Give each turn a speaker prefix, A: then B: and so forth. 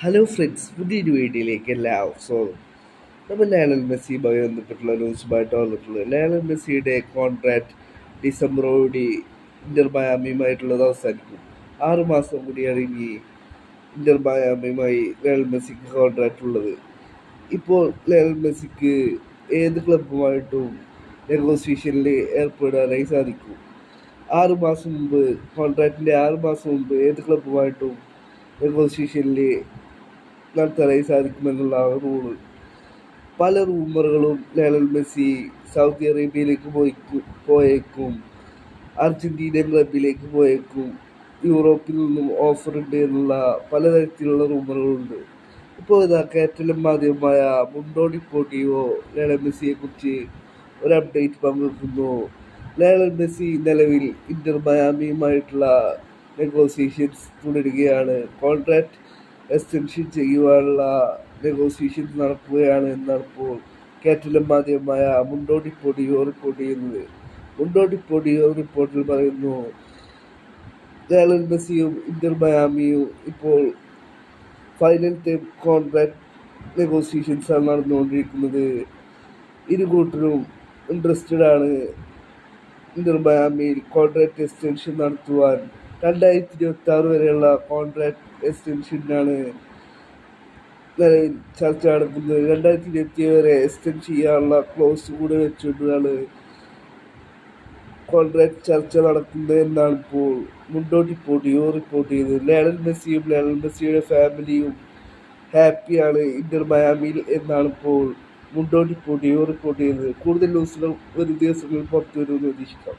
A: Hello friends, പുതിയൊരു വീഡിയോയിലേക്ക് എല്ലാവർക്കും സ്വാഗതം. നമ്മൾ ലയണൽ മെസ്സിയുമായി ബന്ധപ്പെട്ടുള്ള ന്യൂസുമായിട്ട് വന്നിട്ടുള്ളത്. ലയണൽ മെസ്സിയുടെ കോൺട്രാക്ട് ഡിസംബറോടുകൂടി ഇന്റർ മയാമിയുമായിട്ടുള്ളത് അവസാനിക്കും. 6 മാസം കൂടിയാണ് ഇനി ഇന്റർ മയാമിയുമായി ലയണൽ മെസ്സിക്ക് കോൺട്രാക്ട് ഉള്ളത്. ഇപ്പോൾ ലയണൽ മെസ്സിക്ക് ഏത് ക്ലബ്ബുമായിട്ടും നെഗോസിയേഷനിൽ ഏർപ്പെടാനായി സാധിക്കും. 6 മാസം മുമ്പ്, കോൺട്രാക്റ്റിൻ്റെ 6 മാസം മുമ്പ് ഏത് ക്ലബ്ബുമായിട്ടും നെഗോസിയേഷനിൽ നടത്താനായി സാധിക്കുമെന്നുള്ളതാണ് റൂള്. പല റൂമറുകളും ലയണൽ മെസ്സി സൗദി അറേബ്യയിലേക്ക് പോയേക്കും, അർജന്റീനിയൻ ക്ലബിലേക്ക് പോയേക്കും, യൂറോപ്പിൽ നിന്നും ഓഫർ ഉണ്ട് എന്നുള്ള പലതരത്തിലുള്ള റൂമറുകളുണ്ട്. ഇപ്പോൾ ഇതാ കാറ്റലൻ മാധ്യമമായ മുണ്ടോ ഡിപ്പോർട്ടീവോ ലയണൽ മെസ്സിയെ കുറിച്ച് ഒരു അപ്ഡേറ്റ് പങ്കുവെക്കുന്നു. ലയണൽ മെസ്സി നിലവിൽ ഇന്റർ മയാമിയുമായിട്ടുള്ള നെഗോസിയേഷൻസ് തുടരുകയാണ്. കോൺട്രാക്ട് എക്സ്റ്റൻഷൻ ചെയ്യുവാനുള്ള നെഗോസിയേഷൻസ് നടക്കുകയാണ് എന്നാണ് ഇപ്പോൾ കാറ്റലൻ മാധ്യമമായ മുണ്ടോ ഡിപ്പോർട്ടിവോ റിപ്പോർട്ട് ചെയ്യുന്നത്. മുണ്ടോ ഡിപ്പോർട്ടിവോ റിപ്പോർട്ടിൽ പറയുന്നു, ലയണൽ മെസ്സിയും ഇന്റർ മയാമിയും ഇപ്പോൾ ഫൈനൽ ടൈം കോൺട്രാക്ട് നെഗോസിയേഷൻസ് ആണ് നടന്നുകൊണ്ടിരിക്കുന്നത്. ഇരു കൂട്ടരും ഇൻട്രസ്റ്റഡ് ആണ് ഇന്റർ മയാമിയിൽ കോൺട്രാക്ട് എക്സ്റ്റൻഷൻ നടത്തുവാൻ. 2026 വരെയുള്ള കോൺട്രാക്ട് എക്സ്റ്റൻഷനാണ് നിലവിൽ ചർച്ച നടക്കുന്നത്. 2027 വരെ എക്സ്റ്റെൻഡ് ചെയ്യാനുള്ള ക്ലോസ് കൂടെ വെച്ചുകൊണ്ടാണ് കോൺട്രാക്ട് ചർച്ച നടക്കുന്നത് എന്നാണ് ഇപ്പോൾ മുണ്ടോ ഡിപ്പോർട്ടിവോ റിപ്പോർട്ട് ചെയ്തത്. ലയണൽ മെസ്സിയും ലയണൽ മെസ്സിയുടെ ഫാമിലിയും ഹാപ്പിയാണ് ഇന്റർ മയാമിയിൽ എന്നാണ് ഇപ്പോൾ മുണ്ടോ ഡിപ്പോർട്ടിവോ റിപ്പോർട്ട് ചെയ്തത്. കൂടുതൽ ന്യൂസുകൾ ഒരു ദിവസങ്ങളിൽ പുറത്തു വരുമെന്ന് പ്രതീക്ഷിക്കാം.